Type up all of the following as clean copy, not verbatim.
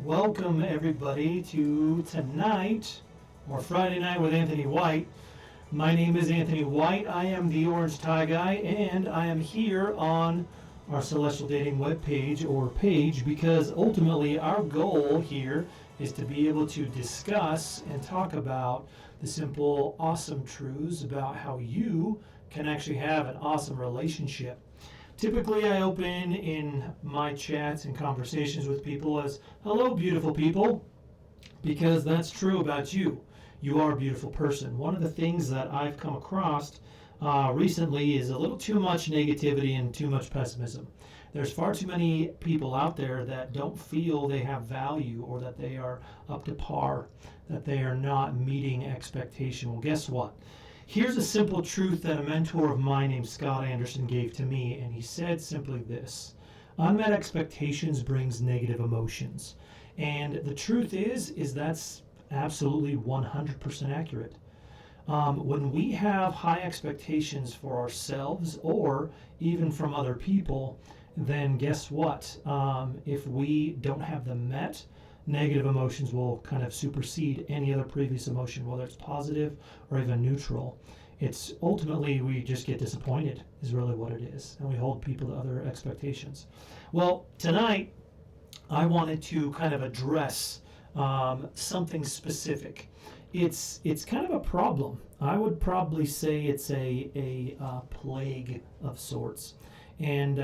Welcome everybody to tonight, or Friday Night with Anthony White. My name is Anthony White. I am the Orange Tie Guy, and I am here on our Celestial Dating webpage or page because ultimately our goal here is to be able to discuss and talk about the simple, awesome truths about how you can actually have an awesome relationship. Typically, I open in my chats and conversations with people as, hello, beautiful people, because that's true about you. You are a beautiful person. One of the things that I've come across recently is a little too much negativity and too much pessimism. There's far too many people out there that don't feel they have value or that they are up to par, that they are not meeting expectation. Well, guess what? Here's a simple truth that a mentor of mine named Scott Anderson gave to me, and he said simply this: unmet expectations brings negative emotions. And the truth is that's absolutely 100% accurate. When we have high expectations for ourselves or even from other people, then guess what? If we don't have them met, negative emotions will kind of supersede any other previous emotion, whether it's positive or even neutral. It's ultimately we just get disappointed is really what it is, and we hold people to other expectations. Well, tonight I wanted to kind of address something specific. It's kind of a problem. I would probably say it's a plague of sorts. And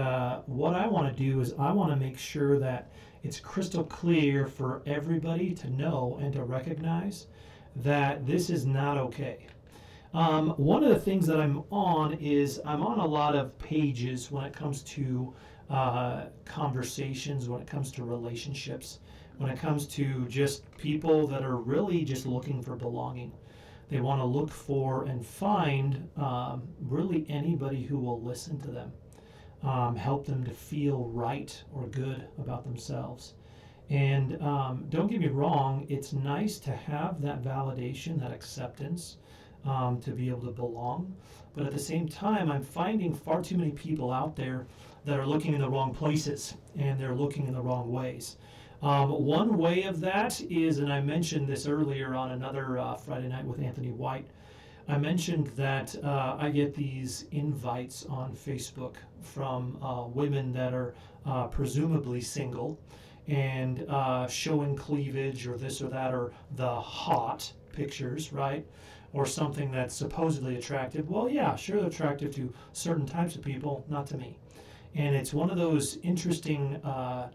what I want to do is I want to make sure that it's crystal clear for everybody to know and to recognize that this is not okay. One of the things that I'm on is I'm on a lot of pages when it comes to conversations, when it comes to relationships, when it comes to just people that are really just looking for belonging. They want to look for and find really anybody who will listen to them. Help them to feel right or good about themselves. And don't get me wrong, it's nice to have that validation, that acceptance, to be able to belong. But at the same time, I'm finding far too many people out there that are looking in the wrong places and they're looking in the wrong ways. One way of that is, and I mentioned this earlier on another Friday Night with Anthony White, I mentioned that I get these invites on Facebook from women that are presumably single and showing cleavage or this or that or the hot pictures, right? Or something that's supposedly attractive. Well, yeah, sure, they're attractive to certain types of people, not to me. And it's one of those interesting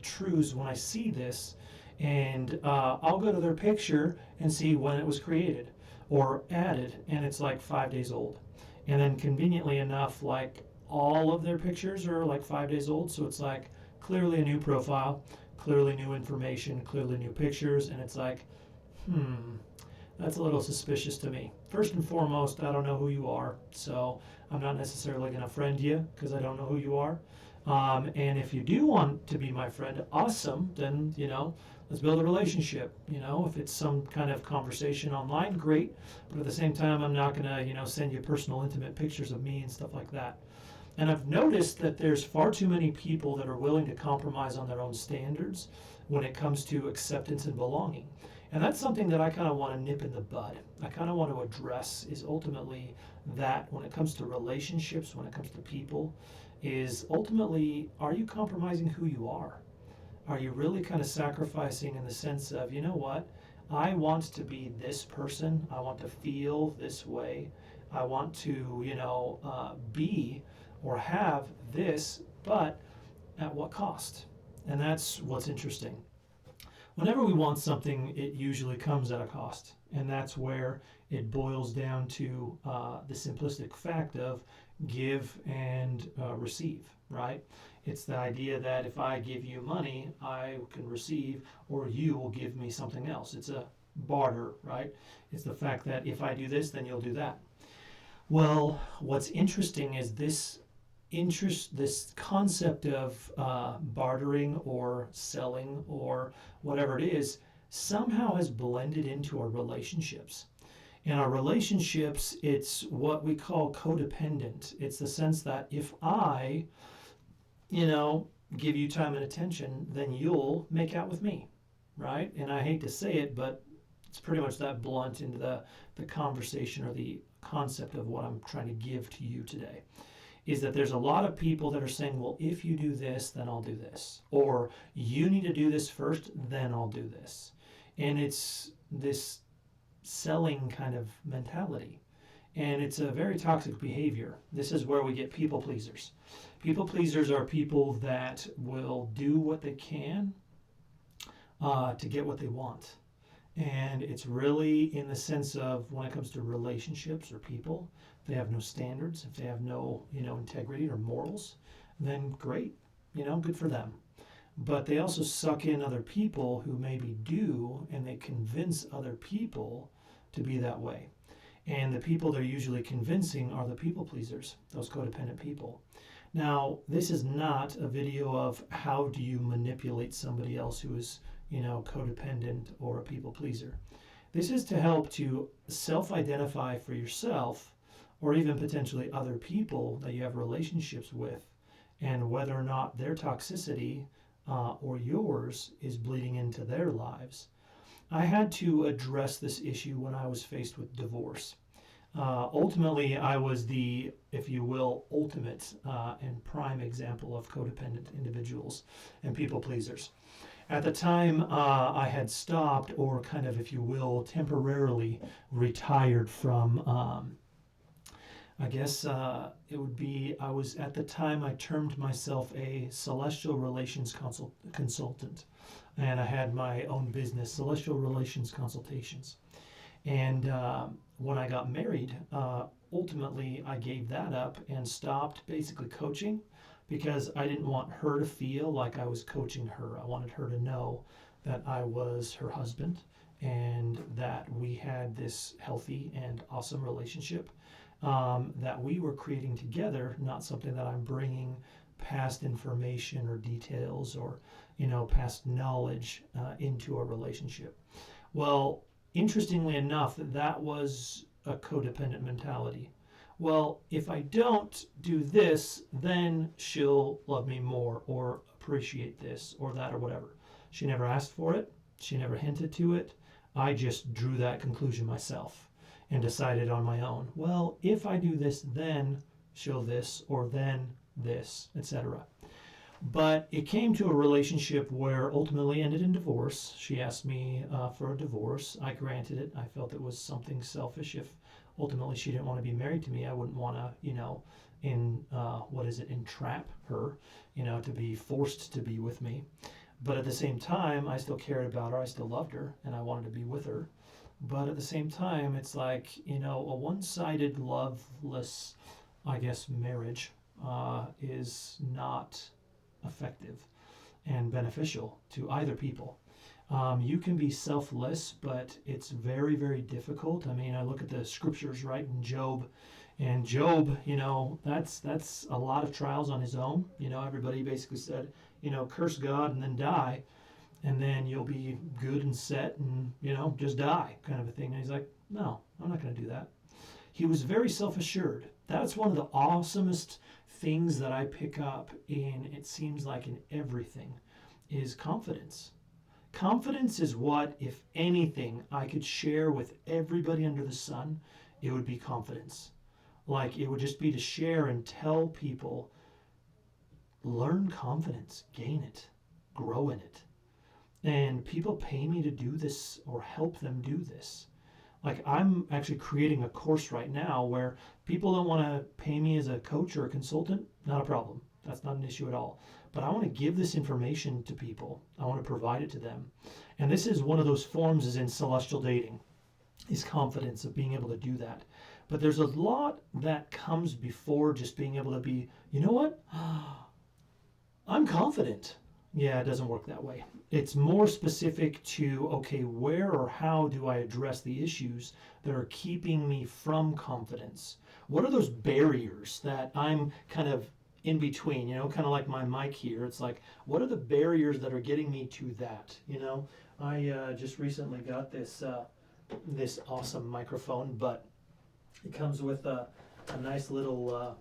truths when I see this, and I'll go to their picture and see when it was created or added, and it's like 5 days old. And then conveniently enough, like all of their pictures are like 5 days old, so it's like clearly a new profile, clearly new information, clearly new pictures, and it's like, that's a little suspicious to me. First and foremost, I don't know who you are, so I'm not necessarily going to friend you because I don't know who you are. And if you do want to be my friend, awesome, then, let's build a relationship. If it's some kind of conversation online, great. But at the same time, I'm not going to, send you personal, intimate pictures of me and stuff like that. And I've noticed that there's far too many people that are willing to compromise on their own standards when it comes to acceptance and belonging. And that's something that I kind of want to nip in the bud. I kind of want to address is ultimately that when it comes to relationships, when it comes to people, is ultimately, are you compromising who you are? Are you really kind of sacrificing in the sense of, you know what, I want to be this person, I want to feel this way, I want to, be or have this, but at what cost? And that's what's interesting. Whenever we want something, it usually comes at a cost. And that's where it boils down to the simplistic fact of give and receive, right? It's the idea that if I give you money, I can receive, or you will give me something else. It's a barter, right? It's the fact that if I do this, then you'll do that. Well, what's interesting is this concept of bartering or selling or whatever it is somehow has blended into our relationships. In our relationships, it's what we call codependent. It's the sense that if I, give you time and attention, then you'll make out with me. right? And I hate to say it, but it's pretty much that blunt into the conversation or the concept of what I'm trying to give to you today. Is that there's a lot of people that are saying, well, if you do this, then I'll do this. Or you need to do this first, then I'll do this. And it's this selling kind of mentality. And it's a very toxic behavior. This is where we get people pleasers. People pleasers are people that will do what they can to get what they want. And it's really in the sense of when it comes to relationships or people, if they have no standards, if they have no, integrity or morals, then great, good for them. But they also suck in other people who maybe do, and they convince other people to be that way. And the people they're usually convincing are the people pleasers, those codependent people. Now, this is not a video of how do you manipulate somebody else who is codependent or a people pleaser. This is to help to self-identify for yourself or even potentially other people that you have relationships with and whether or not their toxicity or yours is bleeding into their lives. I had to address this issue when I was faced with divorce. Ultimately, I was the, if you will, ultimate and prime example of codependent individuals and people pleasers. At the time, I had stopped, or kind of, if you will, temporarily retired from, I guess it would be, at the time, I termed myself a celestial relations consultant. And I had my own business, Celestial Relations Consultations. And when I got married, ultimately, I gave that up and stopped basically coaching, because I didn't want her to feel like I was coaching her. I wanted her to know that I was her husband and that we had this healthy and awesome relationship that we were creating together, not something that I'm bringing past information or details or, past knowledge into a relationship. Well, interestingly enough, that was a codependent mentality. Well, if I don't do this, then she'll love me more or appreciate this or that or whatever. She never asked for it. She never hinted to it. I just drew that conclusion myself and decided on my own. Well, if I do this, then she'll this or then this, etc. But it came to a relationship where ultimately ended in divorce. She asked me for a divorce. I granted it. I felt it was something selfish. If ultimately she didn't want to be married to me, I wouldn't want to, entrap her, to be forced to be with me. But at the same time, I still cared about her. I still loved her, and I wanted to be with her. But at the same time, it's like, a one-sided, loveless, I guess, marriage is not effective and beneficial to either people. You can be selfless, but it's very, very difficult. I mean, I look at the scriptures, right, in Job, and Job, that's a lot of trials on his own. Everybody basically said, curse God and then die, and then you'll be good and set and, just die, kind of a thing. And he's like, no, I'm not going to do that. He was very self-assured. That's one of the awesomest things that I pick up in, it seems like in everything, is confidence. Confidence is what, if anything, I could share with everybody under the sun, it would be confidence. Like, it would just be to share and tell people, learn confidence, gain it, grow in it. And people pay me to do this or help them do this. Like, I'm actually creating a course right now where people don't want to pay me as a coach or a consultant. Not a problem. That's not an issue at all. But I want to give this information to people. I want to provide it to them. And this is one of those forms is in celestial dating, is confidence of being able to do that. But there's a lot that comes before just being able to be, you know what? I'm confident. Yeah, it doesn't work that way. It's more specific to, okay, where or how do I address the issues that are keeping me from confidence? What are those barriers that I'm kind of in between, kind of like my mic here? It's like, what are the barriers that are getting me to that? I just recently got this awesome microphone, but it comes with a nice little,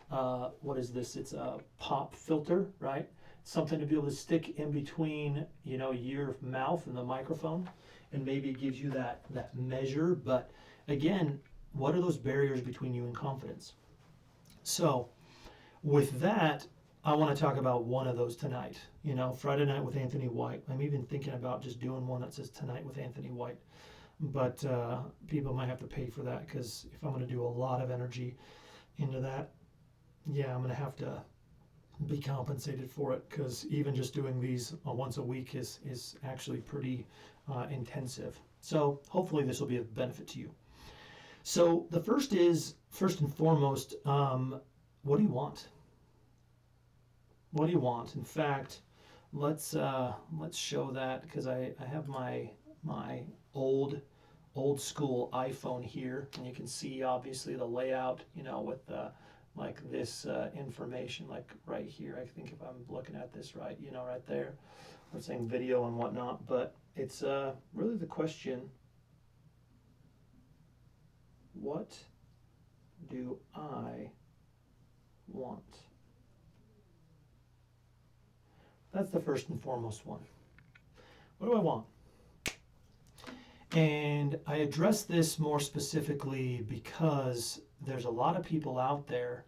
what is this? It's a pop filter, right? something to be able to stick in between, your mouth and the microphone, and maybe it gives you that measure. But again, what are those barriers between you and confidence? So with that, I want to talk about one of those tonight. Friday night with Anthony White. I'm even thinking about just doing one that says tonight with Anthony White. But people might have to pay for that, because if I'm going to do a lot of energy into that, yeah, I'm going to have to be compensated for it, because even just doing these once a week is actually pretty intensive. So hopefully this will be of benefit to you. So the first and foremost, what do you want? What do you want? In fact, let's show that, because I have my old school iPhone here, and you can see obviously the layout, with like this information, like right here. I think if I'm looking at this right, right there, we're saying video and whatnot, but it's really the question: what do I want? That's the first and foremost one. What do I want? And I address this more specifically because there's a lot of people out there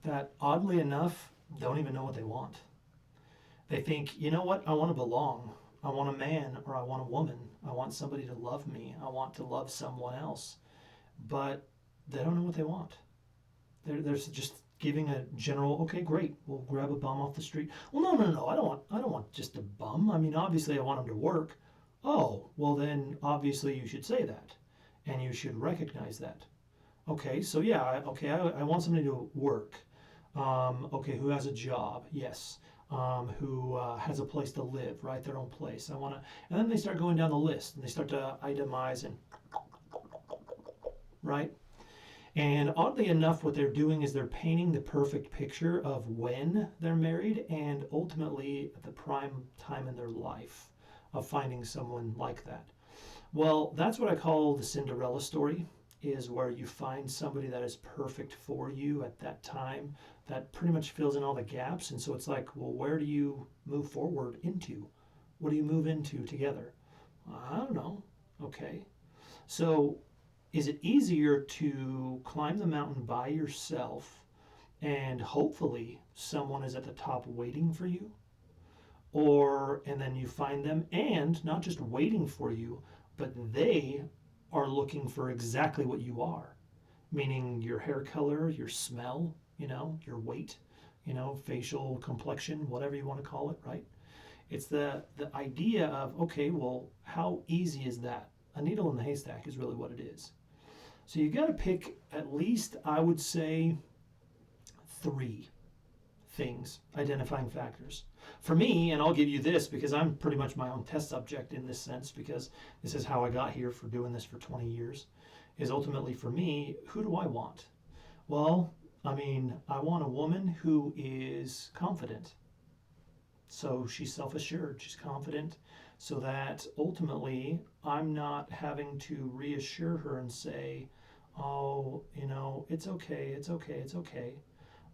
that, oddly enough, don't even know what they want. They think, you know what, I want to belong. I want a man, or I want a woman. I want somebody to love me. I want to love someone else. But they don't know what they want. They're just giving a general, okay, great, we'll grab a bum off the street. Well, no, I don't want just a bum. I mean, obviously I want him to work. Oh, well then obviously you should say that, and you should recognize that. Okay, so yeah, I want somebody to work. Okay, who has a job? Yes. Who has a place to live, right? Their own place. And then they start going down the list, and they start to itemize, and right? And oddly enough, what they're doing is they're painting the perfect picture of when they're married, and ultimately at the prime time in their life of finding someone like that. Well, that's what I call the Cinderella story, is where you find somebody that is perfect for you at that time, that pretty much fills in all the gaps. And so it's like, well, where do you move forward into? What do you move into together? I don't know. Okay. So is it easier to climb the mountain by yourself and hopefully someone is at the top waiting for you? And then you find them, and not just waiting for you, but they are looking for exactly what you are, meaning your hair color, your smell, your weight, facial complexion, whatever you want to call it, right? It's the idea of, okay, well, how easy is that? A needle in the haystack is really what it is. So you got to pick at least, I would say, 3 things, identifying factors. For me, and I'll give you this because I'm pretty much my own test subject in this sense, because this is how I got here for doing this for 20 years, is ultimately for me, who do I want? Well, I mean, I want a woman who is confident. So she's self-assured, she's confident, so that ultimately I'm not having to reassure her and say, oh, it's okay, it's okay, it's okay.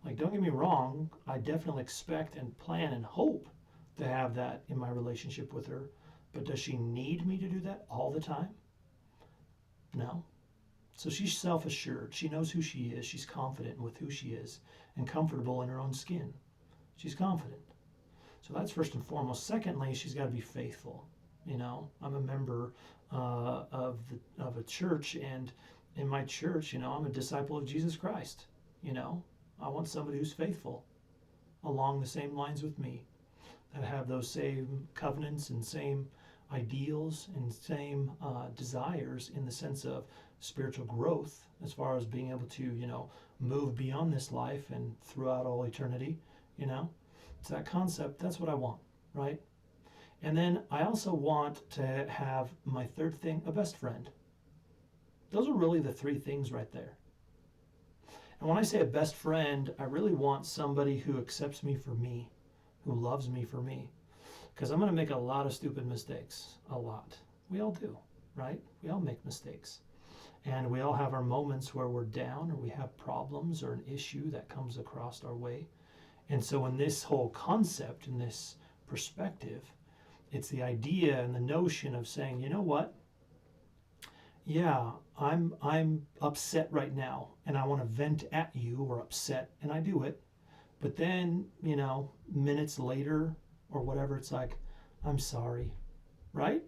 Like, don't get me wrong, I definitely expect and plan and hope to have that in my relationship with her. But does she need me to do that all the time? No. So she's self-assured. She knows who she is. She's confident with who she is and comfortable in her own skin. She's confident. So that's first and foremost. Secondly, she's got to be faithful. I'm a member of a church, and in my church, I'm a disciple of Jesus Christ. I want somebody who's faithful along the same lines with me, that have those same covenants and same ideals and same desires in the sense of spiritual growth, as far as being able to, move beyond this life and throughout all eternity. It's that concept. That's what I want, right? And then I also want to have, my third thing, a best friend. Those are really the 3 things right there. And when I say a best friend, I really want somebody who accepts me for me, who loves me for me. Because I'm going to make a lot of stupid mistakes. A lot. We all do, right? We all make mistakes. And we all have our moments where we're down, or we have problems or an issue that comes across our way. And so in this whole concept, in this perspective, it's the idea and the notion of saying, you know what? Yeah, I'm upset right now and I want to vent at you or upset and I do it. But then, minutes later or whatever, it's like, I'm sorry, right?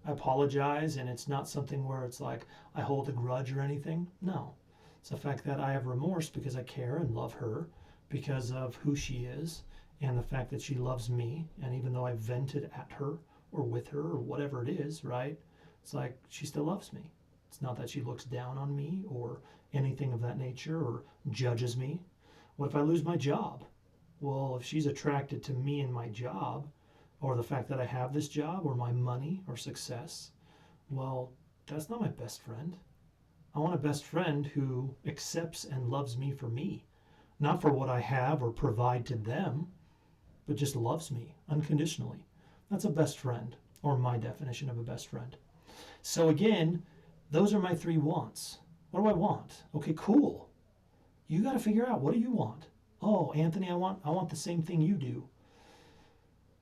I apologize, and it's not something where it's like I hold a grudge or anything. No. It's the fact that I have remorse because I care and love her because of who she is and the fact that she loves me. And even though I vented at her or with her or whatever it is, right? It's like she still loves me. It's not that she looks down on me or anything of that nature or judges me. What if I lose my job? Well, if she's attracted to me and my job, or the fact that I have this job, or my money, or success, well, that's not my best friend. I want a best friend who accepts and loves me for me, not for what I have or provide to them, but just loves me unconditionally. That's a best friend, or my definition of a best friend. So again, those are my 3 wants. What do I want? Okay, cool. You got to figure out, what do you want? Oh, Anthony, I want the same thing you do.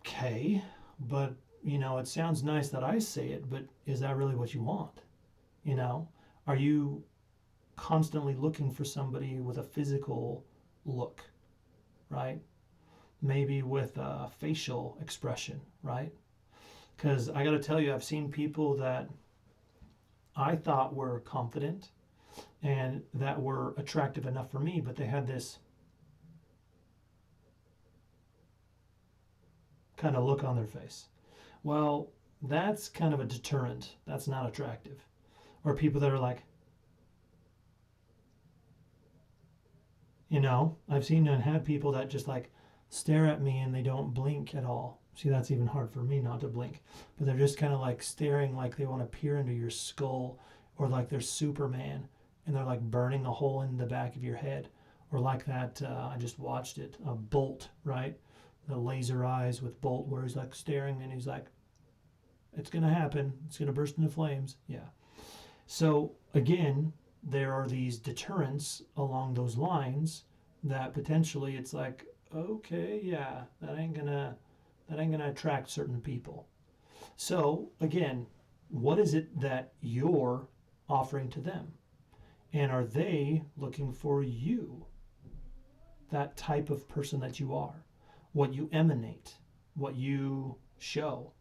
Okay, but it sounds nice that I say it, but is that really what you want? Are you constantly looking for somebody with a physical look, right? Maybe with a facial expression, right? Because I got to tell you, I've seen people that I thought were confident and that were attractive enough for me, but they had this kind of look on their face. Well, that's kind of a deterrent. That's not attractive. Or people that are like, I've seen and had people that just like stare at me and they don't blink at all. See, that's even hard for me not to blink. But they're just kind of like staring like they want to peer into your skull, or like they're Superman and they're like burning a hole in the back of your head. Or like that, I just watched it, Bolt, right? The laser eyes with Bolt, where he's like staring and he's like, it's going to happen. It's going to burst into flames. Yeah. So again, there are these deterrents along those lines that potentially it's like, okay, yeah, that ain't gonna attract certain people. So again, what is it that you're offering to them? And are they looking for you? That type of person that you are, what you emanate, what you show.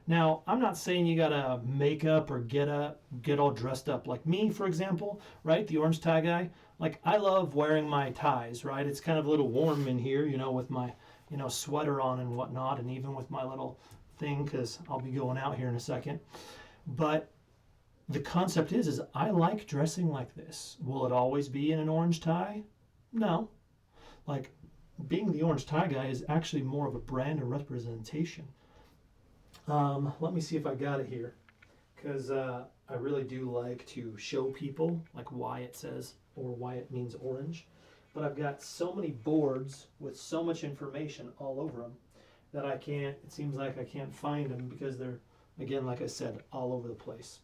Now, I'm not saying you gotta make up or get all dressed up. Like me, for example, right? The orange tie guy. Like, I love wearing my ties, right? It's kind of a little warm in here, with my, sweater on and whatnot, and even with my little thing, because I'll be going out here in a second. But the concept is I like dressing like this. Will it always be in an orange tie? No. Like, being the orange tie guy is actually more of a brand or representation. Let me see if I got it here, because I really do like to show people like why it says or why it means orange. But I've got so many boards with so much information all over them that it seems like I can't find them because they're, again, like I said, all over the place.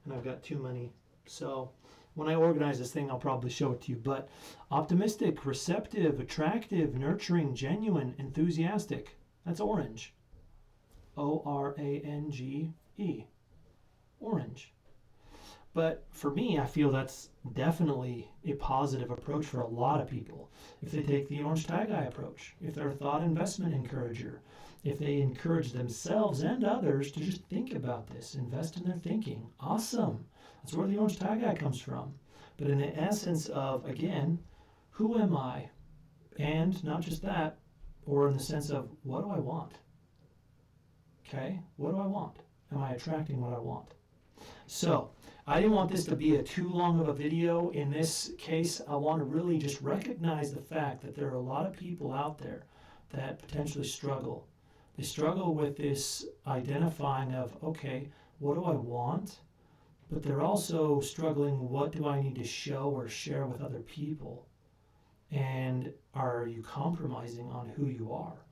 And I've got too many. So when I organize this thing, I'll probably show it to you. But optimistic, receptive, attractive, nurturing, genuine, enthusiastic. That's orange. ORANGE. Orange. But for me, I feel that's definitely a positive approach for a lot of people. If they take the orange tie guy approach, if they're a thought investment encourager, if they encourage themselves and others to just think about this, invest in their thinking, awesome. That's where the orange tie guy comes from. But in the essence of, again, who am I? And not just that, or in the sense of, what do I want? Okay, what do I want? Am I attracting what I want? So, I didn't want this to be too long of a video. In this case, I want to really just recognize the fact that there are a lot of people out there that potentially struggle. They struggle with this identifying of, okay, what do I want? But they're also struggling, what do I need to show or share with other people? And are you compromising on who you are?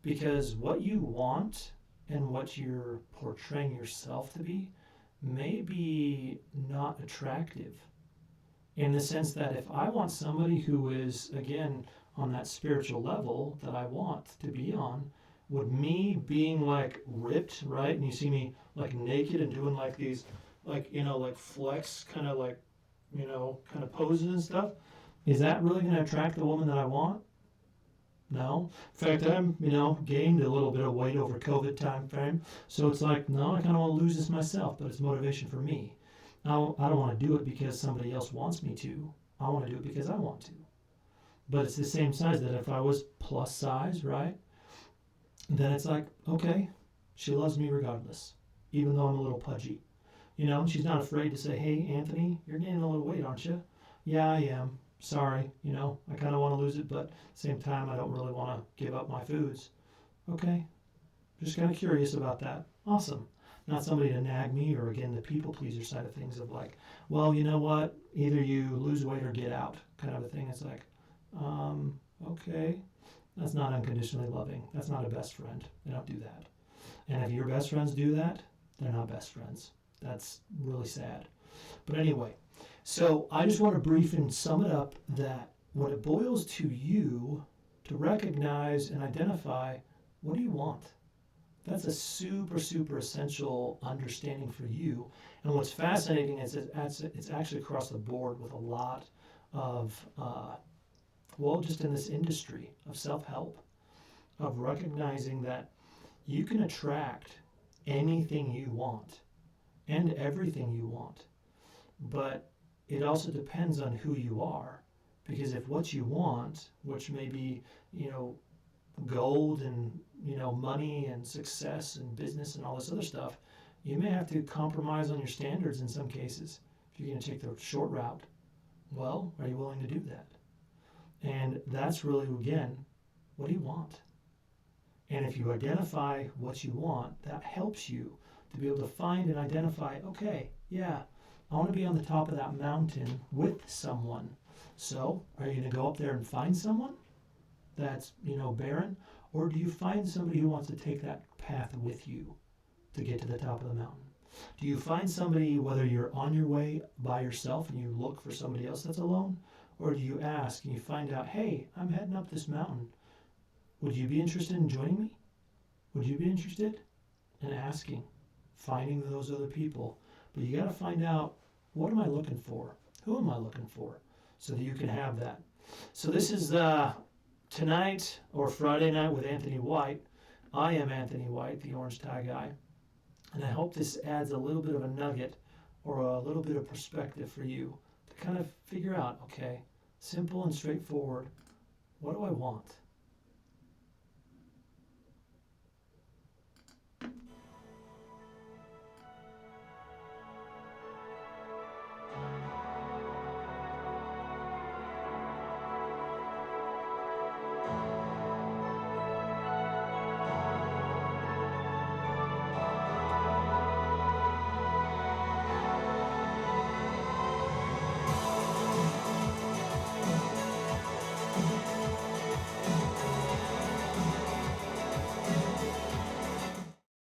Because what you want and what you're portraying yourself to be may be not attractive, in the sense that if I want somebody who is, again, on that spiritual level that I want to be on, would me being like ripped, right? And you see me like naked and doing like these, like, like flex kind of like, kind of poses and stuff. Is that really going to attract the woman that I want? No. In fact, I'm, gained a little bit of weight over COVID time frame. So it's like, no, I kind of want to lose this myself, but it's motivation for me. I don't want to do it because somebody else wants me to. I want to do it because I want to. But it's the same size that if I was plus size, right? Then it's like, okay, she loves me regardless, even though I'm a little pudgy. She's not afraid to say, hey, Anthony, you're gaining a little weight, aren't you? Yeah, I am. Sorry, I kind of want to lose it, but at the same time, I don't really want to give up my foods. Okay, just kind of curious about that. Awesome. Not somebody to nag me, or again, the people pleaser side of things of like, well, you know what? Either you lose weight or get out kind of a thing. It's like, okay. That's not unconditionally loving. That's not a best friend. They don't do that. And if your best friends do that, they're not best friends. That's really sad. But anyway, so I just want to brief and sum it up that when it boils to you to recognize and identify, what do you want? That's a super, super essential understanding for you. And what's fascinating is it's actually across the board with a lot of just in this industry of self-help, of recognizing that you can attract anything you want and everything you want. But it also depends on who you are. Because if what you want, which may be, gold and, money and success and business and all this other stuff, you may have to compromise on your standards in some cases if you're going to take the short route. Well, are you willing to do that? And that's really, again, what do you want? And if you identify what you want, that helps you to be able to find and identify, okay, yeah, I want to be on the top of that mountain with someone. So are you going to go up there and find someone that's, barren? Or do you find somebody who wants to take that path with you to get to the top of the mountain? Do you find somebody, whether you're on your way by yourself and you look for somebody else that's alone? Or do you ask and you find out, hey, I'm heading up this mountain. Would you be interested in joining me? Would you be interested in asking, finding those other people? But you got to find out, what am I looking for? Who am I looking for? So that you can have that. So this is tonight or Friday night with Anthony White. I am Anthony White, the Orange Tie Guy. And I hope this adds a little bit of a nugget or a little bit of perspective for you to kind of figure out, okay, simple and straightforward, what do I want?